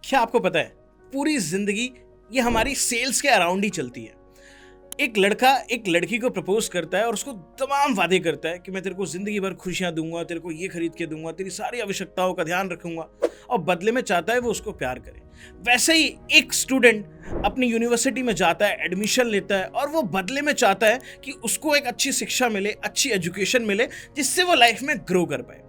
क्या आपको पता है पूरी जिंदगी ये हमारी सेल्स के अराउंड ही चलती है। एक लड़का एक लड़की को प्रपोज करता है और उसको तमाम वादे करता है कि मैं तेरे को जिंदगी भर खुशियां दूंगा, तेरे को ये खरीद के दूंगा, तेरी सारी आवश्यकताओं का ध्यान रखूंगा, और बदले में चाहता है वो उसको प्यार करे। वैसे ही एक स्टूडेंट अपनी यूनिवर्सिटी में जाता है, एडमिशन लेता है, और वो बदले में चाहता है कि उसको एक अच्छी शिक्षा मिले, अच्छी एजुकेशन मिले, जिससे वो लाइफ में ग्रो कर पाए।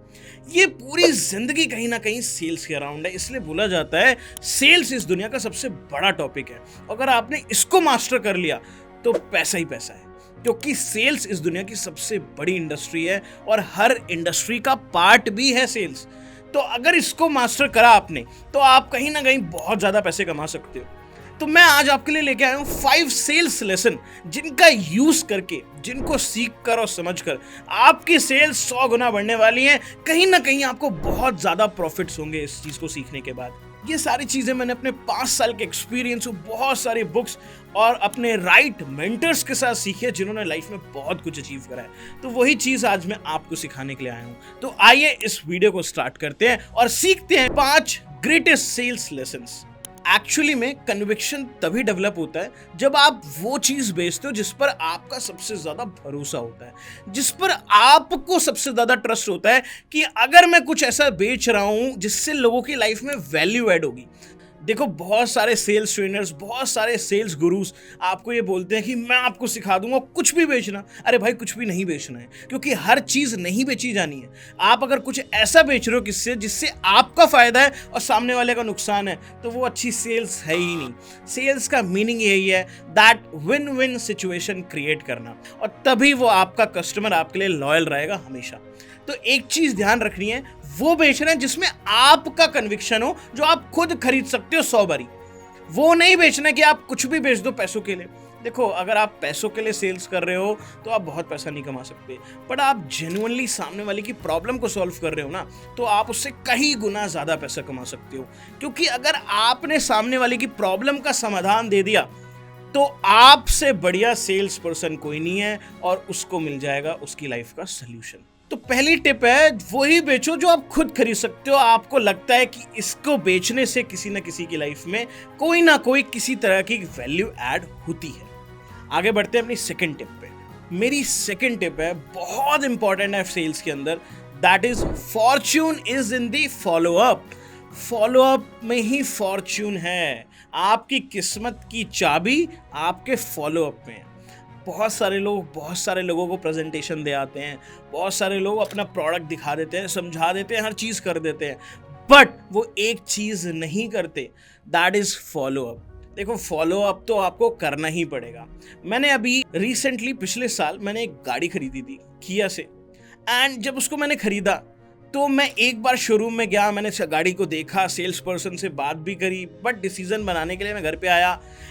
ये पूरी जिंदगी कहीं ना कहीं सेल्स के अराउंड है। इसलिए बोला जाता है सेल्स इस दुनिया का सबसे बड़ा टॉपिक है। अगर आपने इसको मास्टर कर लिया तो पैसा ही पैसा है, क्योंकि सेल्स इस दुनिया की सबसे बड़ी इंडस्ट्री है और हर इंडस्ट्री का पार्ट भी है सेल्स। तो अगर इसको मास्टर करा आपने तो आप कहीं ना कहीं बहुत ज्यादा पैसे कमा सकते हो। तो मैं आज आपके लिए लेके आया हूं 5 सेल्स लेसन, जिनका यूज करके, जिनको सीख कर और समझ कर आपकी सेल्स 100 गुना बढ़ने वाली हैं। कहीं ना कहीं आपको बहुत ज्यादा प्रॉफिट्स होंगे इस चीज को सीखने के बाद। ये सारी चीजें मैंने अपने 5 साल के एक्सपीरियंस, बहुत सारी बुक्स और अपने राइट मेंटर्स के साथ सीखी है, जिन्होंने लाइफ में बहुत कुछ अचीव करा है। तो वही चीज आज मैं आपको सिखाने के लिए आया हूं। तो आइए इस वीडियो को स्टार्ट करते हैं और सीखते हैं 5 ग्रेटेस्ट सेल्स लेसन्स। एक्चुअली में कन्विक्शन तभी डेवलप होता है जब आप वो चीज बेचते हो जिस पर आपका सबसे ज्यादा भरोसा होता है, जिस पर आपको सबसे ज्यादा ट्रस्ट होता है कि अगर मैं कुछ ऐसा बेच रहा हूं जिससे लोगों की लाइफ में वैल्यू ऐड होगी। देखो, बहुत सारे सेल्स ट्रेनर्स, बहुत सारे सेल्स गुरुज आपको ये बोलते हैं कि मैं आपको सिखा दूंगा कुछ भी बेचना। अरे भाई, कुछ भी नहीं बेचना है, क्योंकि हर चीज नहीं बेची जानी है। आप अगर कुछ ऐसा बेच रहे हो जिससे आपका फायदा है और सामने वाले का नुकसान है, तो वो अच्छी सेल्स है ही नहीं। सेल्स का मीनिंग यही है, that win win situation create करना, और तभी वो आपका कस्टमर आपके लिए लॉयल रहेगा हमेशा। तो एक चीज ध्यान रखनी है, वो बेच रहे हैं जिसमें आपका कन्विक्शन हो, जो आप खुद खरीद सकते हो 100 बारी। वो नहीं बेचना कि आप कुछ भी बेच दो पैसों के लिए। देखो, अगर आप पैसों के लिए सेल्स कर रहे हो तो आप बहुत पैसा नहीं कमा सकते, बट आप जेन्युइनली सामने वाले की प्रॉब्लम को सॉल्व कर रहे हो ना, तो आप उससे कई गुना ज्यादा पैसा कमा सकते हो। क्योंकि अगर आपने सामने वाले की प्रॉब्लम का समाधान दे दिया तो आपसे बढ़िया सेल्स पर्सन कोई नहीं है, और उसको मिल जाएगा उसकी लाइफ का सोल्यूशन। तो पहली टिप है, वही बेचो जो आप खुद खरीद सकते हो। आपको लगता है कि इसको बेचने से किसी ना किसी की लाइफ में कोई ना कोई किसी तरह की वैल्यू ऐड होती है। आगे बढ़ते हैं अपनी सेकंड टिप पे। मेरी सेकंड टिप है, बहुत इंपॉर्टेंट है सेल्स के अंदर, that is Fortune is in the follow up. Follow up में ही फॉर्च्यून है। आपकी किस्मत की चाबी आपके फॉलो अप में है। बहुत सारे लोगों को प्रेजेंटेशन दे आते हैं, बहुत सारे लोग अपना प्रोडक्ट दिखा देते हैं, समझा देते हैं, हर चीज़ कर देते हैं, बट वो एक चीज़ नहीं करते, दैट इज़ फॉलो अप। देखो, फॉलो अप तो आपको करना ही पड़ेगा। मैंने अभी रिसेंटली पिछले साल मैंने एक गाड़ी खरीदी थी किया से, एंड जब उसको मैंने खरीदा तो मैं एक बार शोरूम में गया, मैंने गाड़ी को देखा, सेल्स पर्सन से बात भी करी, बट डिसीजन बनाने के लिए मैं घर पे आया,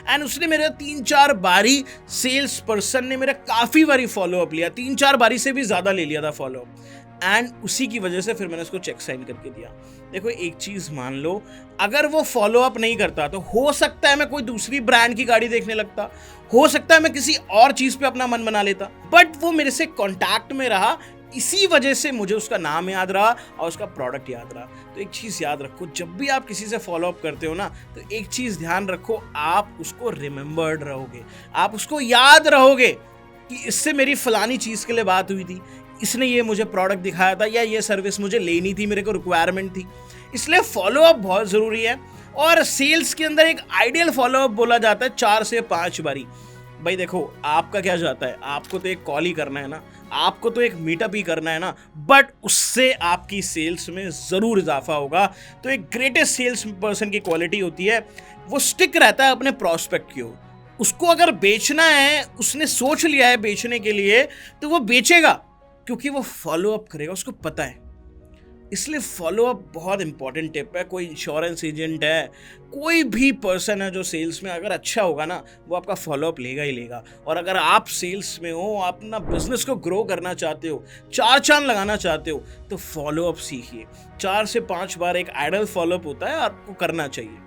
एंड उसने मेरा 3-4 बारी, सेल्स पर्सन ने मेरा काफ़ी बारी फॉलो अप लिया, 3-4 बारी से भी ज़्यादा ले लिया था फॉलो अप, एंड उसी की वजह से फिर मैंने उसको चेक साइन करके दिया। देखो, एक चीज़ मान लो, अगर वो फॉलो अप नहीं करता तो हो सकता है मैं कोई दूसरी ब्रांड की गाड़ी देखने लगता, हो सकता है मैं किसी और चीज़ पे अपना मन बना लेता, बट वो मेरे से कॉन्टैक्ट में रहा, इसी वजह से मुझे उसका नाम याद रहा और उसका प्रोडक्ट याद रहा। तो एक चीज़ याद रखो, जब भी आप किसी से फॉलो अप करते हो ना, तो एक चीज़ ध्यान रखो, आप उसको रिमेंबर्ड रहोगे, आप उसको याद रहोगे कि इससे मेरी फलानी चीज़ के लिए बात हुई थी, इसने ये मुझे प्रोडक्ट दिखाया था, या ये सर्विस मुझे लेनी थी, मेरे को रिक्वायरमेंट थी। इसलिए फॉलो अप बहुत ज़रूरी है। और सेल्स के अंदर एक आइडियल फॉलो अप बोला जाता है 4 से 5 बारी। भाई देखो, आपका क्या जाता है, आपको तो एक कॉल ही करना है ना, आपको तो एक मीटअप ही करना है ना, बट उससे आपकी सेल्स में ज़रूर इजाफा होगा। तो एक ग्रेटेस्ट सेल्स पर्सन की क्वालिटी होती है, वो स्टिक रहता है अपने प्रॉस्पेक्ट की ओर। उसको अगर बेचना है, उसने सोच लिया है बेचने के लिए, तो वो बेचेगा, क्योंकि वो फॉलो अप करेगा, उसको पता है। इसलिए फॉलो अप बहुत इंपॉर्टेंट टिप है। कोई इंश्योरेंस एजेंट है, कोई भी पर्सन है जो सेल्स में अगर अच्छा होगा ना, वो आपका फॉलो अप लेगा ही लेगा। और अगर आप सेल्स में हो, आप अपना बिजनेस को ग्रो करना चाहते हो, 4 चांद लगाना चाहते हो, तो फॉलो अप सीखिए। 4 से 5 बार एक आइडल फॉलो अप होता है, आपको करना चाहिए।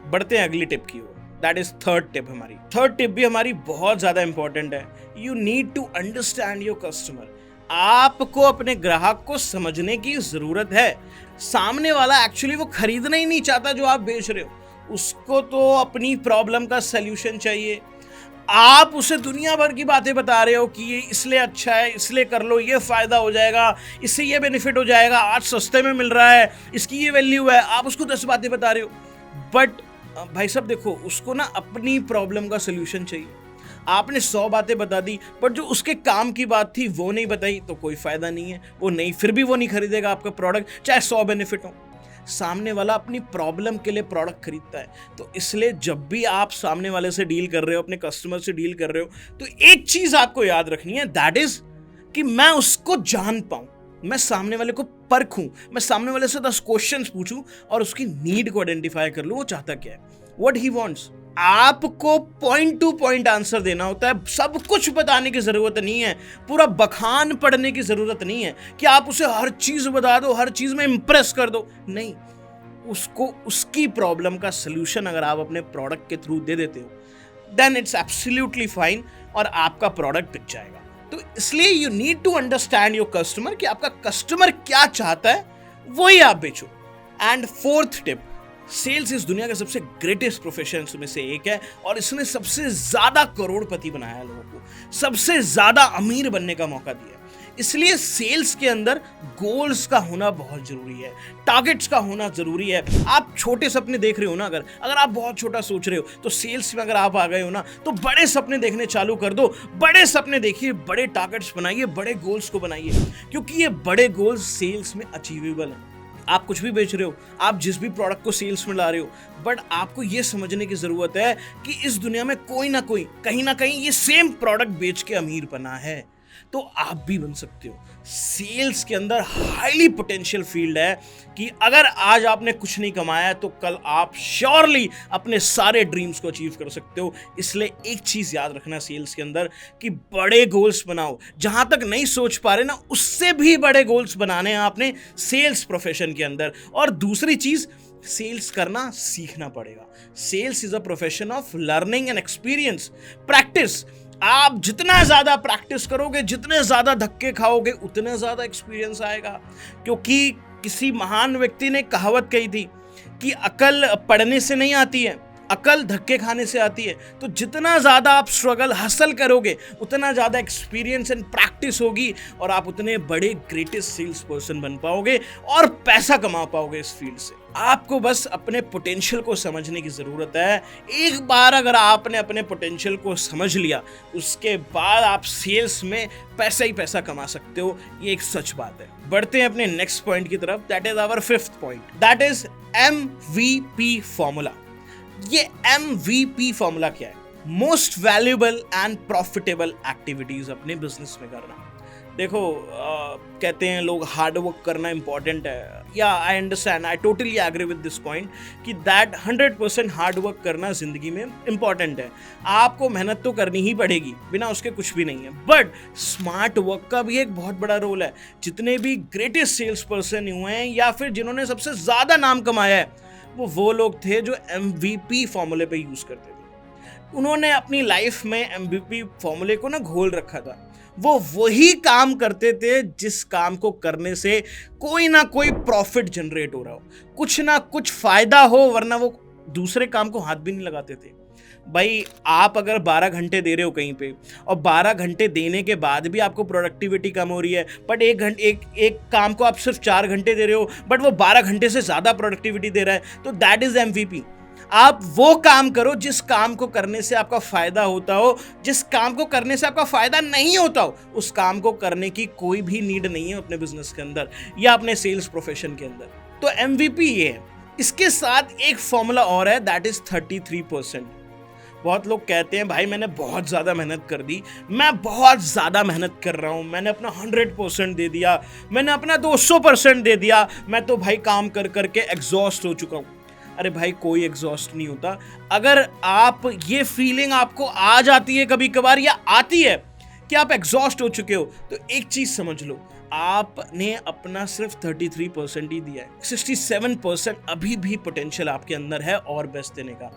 बढ़ते हैं अगली टिप की ओर, दैट इज थर्ड टिप। हमारी थर्ड टिप भी हमारी बहुत ज़्यादा इंपॉर्टेंट है। You need to understand your customer. आपको अपने ग्राहक को समझने की जरूरत है। सामने वाला एक्चुअली वो खरीदना ही नहीं चाहता जो आप बेच रहे हो। उसको तो अपनी प्रॉब्लम का सल्यूशन चाहिए। आप उसे दुनिया भर की बातें बता रहे हो कि ये इसलिए अच्छा है, इसलिए कर लो, ये फ़ायदा हो जाएगा, इससे ये बेनिफिट हो जाएगा, आज सस्ते में मिल रहा है, इसकी ये वैल्यू है, आप उसको 10 बातें बता रहे हो। बट भाई साहब देखो, उसको ना अपनी प्रॉब्लम का सल्यूशन चाहिए। आपने 100 बातें बता दी, बट जो उसके काम की बात थी वो नहीं बताई, तो कोई फ़ायदा नहीं है। वो नहीं, फिर भी वो नहीं खरीदेगा आपका प्रोडक्ट, चाहे 100 बेनिफिट हो। सामने वाला अपनी प्रॉब्लम के लिए प्रोडक्ट खरीदता है। तो इसलिए जब भी आप सामने वाले से डील कर रहे हो, अपने कस्टमर से डील कर रहे हो, तो एक चीज़ आपको याद रखनी है, दैट इज़ कि मैं उसको जान पाऊँ, मैं सामने वाले को परखूं, मैं सामने वाले से 10 क्वेश्चंस पूछूं और उसकी नीड को आइडेंटिफाई कर लूं, वो चाहता क्या है, व्हाट ही वांट्स। आपको पॉइंट टू पॉइंट आंसर देना होता है, सब कुछ बताने की जरूरत नहीं है, पूरा बखान पढ़ने की जरूरत नहीं है कि आप उसे हर चीज बता दो, हर चीज में इंप्रेस कर दो। नहीं, उसको उसकी प्रॉब्लम का सलूशन अगर आप अपने प्रोडक्ट के थ्रू दे देते हो, देन इट्स एब्सोल्युटली फाइन और आपका प्रोडक्ट बिक जाएगा। तो इसलिए you need to understand your customer कि आपका कस्टमर क्या चाहता है, वही आप बेचो। एंड फोर्थ टिप, सेल्स इस दुनिया के सबसे ग्रेटेस्ट प्रोफेशन में से एक है और इसने सबसे ज्यादा करोड़पति बनाया लोगों को, सबसे ज्यादा अमीर बनने का मौका दिया। इसलिए सेल्स के अंदर गोल्स का होना बहुत जरूरी है, टारगेट्स का होना जरूरी है। आप छोटे सपने देख रहे हो ना, अगर आप बहुत छोटा सोच रहे हो, तो सेल्स में अगर आप आ गए हो ना, तो बड़े सपने देखने चालू कर दो। बड़े सपने देखिए, बड़े टारगेट्स बनाइए, बड़े गोल्स को बनाइए, क्योंकि ये बड़े गोल्स सेल्स में अचीवेबल हैं। आप कुछ भी बेच रहे हो, आप जिस भी प्रोडक्ट को सेल्स में ला रहे हो, बट आपको ये समझने की जरूरत है कि इस दुनिया में कोई ना कोई, कहीं ना कहीं ये सेम प्रोडक्ट बेच के अमीर बना है, तो आप भी बन सकते हो। सेल्स के अंदर हाईली पोटेंशियल फील्ड है कि अगर आज आपने कुछ नहीं कमाया तो कल आप श्योरली अपने सारे ड्रीम्स को अचीव कर सकते हो। इसलिए एक चीज याद रखना सेल्स के अंदर कि बड़े गोल्स बनाओ, जहां तक नहीं सोच पा रहे ना, उससे भी बड़े गोल्स बनाने हैं आपने सेल्स प्रोफेशन के अंदर। और दूसरी चीज, सेल्स करना सीखना पड़ेगा। Sales is a profession of learning and experience, practice. आप जितना ज्यादा प्रैक्टिस करोगे, जितने ज्यादा धक्के खाओगे, उतने ज्यादा एक्सपीरियंस आएगा। क्योंकि किसी महान व्यक्ति ने कहावत कही थी कि अकल पढ़ने से नहीं आती है, अकल धक्के खाने से आती है। तो जितना ज्यादा आप स्ट्रगल हासिल करोगे, उतना ज्यादा एक्सपीरियंस एंड प्रैक्टिस होगी और आप उतने बड़े ग्रेटेस्ट सेल्स पर्सन बन पाओगे और पैसा कमा पाओगे इस फील्ड से। आपको बस अपने पोटेंशियल को समझने की जरूरत है। एक बार अगर आपने अपने पोटेंशियल को समझ लिया, उसके बाद आप सेल्स में पैसा ही पैसा कमा सकते हो। ये एक सच बात है। बढ़ते हैं अपने नेक्स्ट पॉइंट की तरफ, that is our fifth point, that is MVP formula. ये MVP फॉर्मूला क्या है? Most valuable and profitable activities अपने बिजनेस में करना। देखो, कहते हैं लोग हार्ड वर्क करना इंपॉर्टेंट है, yeah I understand, I totally agree with this point कि दैट 100% हार्ड वर्क करना जिंदगी में इंपॉर्टेंट है। आपको मेहनत तो करनी ही पड़ेगी, बिना उसके कुछ भी नहीं है। बट स्मार्ट वर्क का भी एक बहुत बड़ा रोल है। जितने भी ग्रेटेस्ट सेल्स पर्सन हुए हैं या फिर जिन्होंने सबसे ज़्यादा नाम कमाया है, वो लोग थे जो MVP फॉर्मूले पे यूज़ करते थे। उन्होंने अपनी लाइफ में MVP फॉर्मूले को ना घोल रखा था। वो वही काम करते थे जिस काम को करने से कोई ना कोई प्रॉफिट जनरेट हो रहा हो, कुछ ना कुछ फायदा हो, वरना वो दूसरे काम को हाथ भी नहीं लगाते थे। भाई, आप अगर 12 घंटे दे रहे हो कहीं पे और 12 घंटे देने के बाद भी आपको प्रोडक्टिविटी कम हो रही है, बट एक काम को आप सिर्फ 4 घंटे दे रहे हो, बट वो 12 घंटे से ज़्यादा प्रोडक्टिविटी दे रहा है, तो दैट इज़ MVP। आप वो काम करो जिस काम को करने से आपका फायदा होता हो। जिस काम को करने से आपका फायदा नहीं होता हो, उस काम को करने की कोई भी नीड नहीं है अपने बिजनेस के अंदर या अपने सेल्स प्रोफेशन के अंदर। तो MVP ये है। इसके साथ एक फॉर्मूला और है, दैट इज 33%। बहुत लोग कहते हैं भाई मैंने बहुत ज़्यादा मेहनत कर दी, मैं बहुत ज़्यादा मेहनत कर रहा हूँ, मैंने अपना 100% दे दिया, मैंने अपना 200% दे दिया, मैं तो भाई काम कर करके एग्जॉस्ट हो चुका हूँ। अरे भाई, कोई एग्जॉस्ट नहीं होता। अगर आप ये फीलिंग आपको आ जाती है कभी कभार या आती है कि आप एग्जॉस्ट हो चुके हो, तो एक चीज़ समझ लो, आपने अपना सिर्फ 33% ही दिया है, 67% अभी भी पोटेंशियल आपके अंदर है और बेस्ट देने का।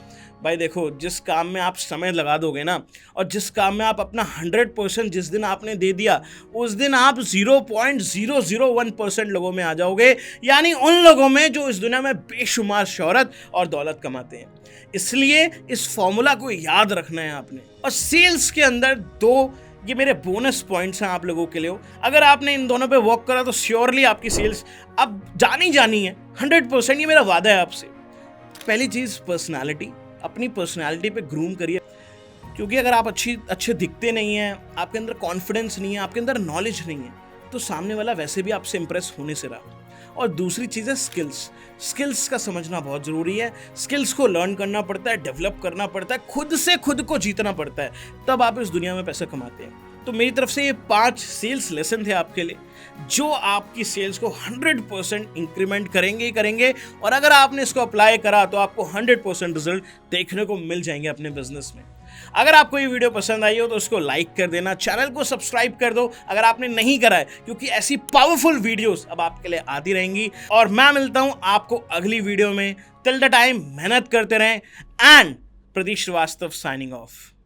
भाई देखो, जिस काम में आप समय लगा दोगे ना, और जिस काम में आप अपना 100% जिस दिन आपने दे दिया, उस दिन आप 0.001% लोगों में आ जाओगे, यानी उन लोगों में जो इस दुनिया में बेशुमार शोहरत और दौलत कमाते हैं। इसलिए इस फॉर्मूला को याद रखना है आपने। और सेल्स के अंदर दो ये मेरे बोनस पॉइंट्स हैं आप लोगों के लिए। अगर आपने इन दोनों पे वर्क करा तो श्योरली आपकी सेल्स अब जानी है 100%, ये मेरा वादा है आपसे। पहली चीज़ पर्सनालिटी, अपनी पर्सनालिटी पे ग्रूम करिए, क्योंकि अगर आप अच्छे दिखते नहीं हैं, आपके अंदर कॉन्फिडेंस नहीं है, आपके अंदर नॉलेज नहीं है, तो सामने वाला वैसे भी आपसे इंप्रेस होने से रहा। और दूसरी चीज़ है स्किल्स का समझना बहुत ज़रूरी है। स्किल्स को लर्न करना पड़ता है, डेवलप करना पड़ता है, खुद से खुद को जीतना पड़ता है, तब आप इस दुनिया में पैसा कमाते हैं। तो मेरी तरफ से ये 5 सेल्स लेसन थे आपके लिए, जो आपकी सेल्स को 100% इंक्रीमेंट करेंगे ही करेंगे। और अगर आपने इसको अप्लाई करा तो आपको 100% रिजल्ट देखने को मिल जाएंगे अपने बिजनेस में। अगर आपको ये वीडियो पसंद आई हो तो उसको लाइक कर देना, चैनल को सब्सक्राइब कर दो अगर आपने नहीं करा है, क्योंकि ऐसी पावरफुल वीडियोस अब आपके लिए आती रहेंगी। और मैं मिलता हूं आपको अगली वीडियो में। टिल द टाइम मेहनत करते रहें। And Pradeep Shrivastava signing of.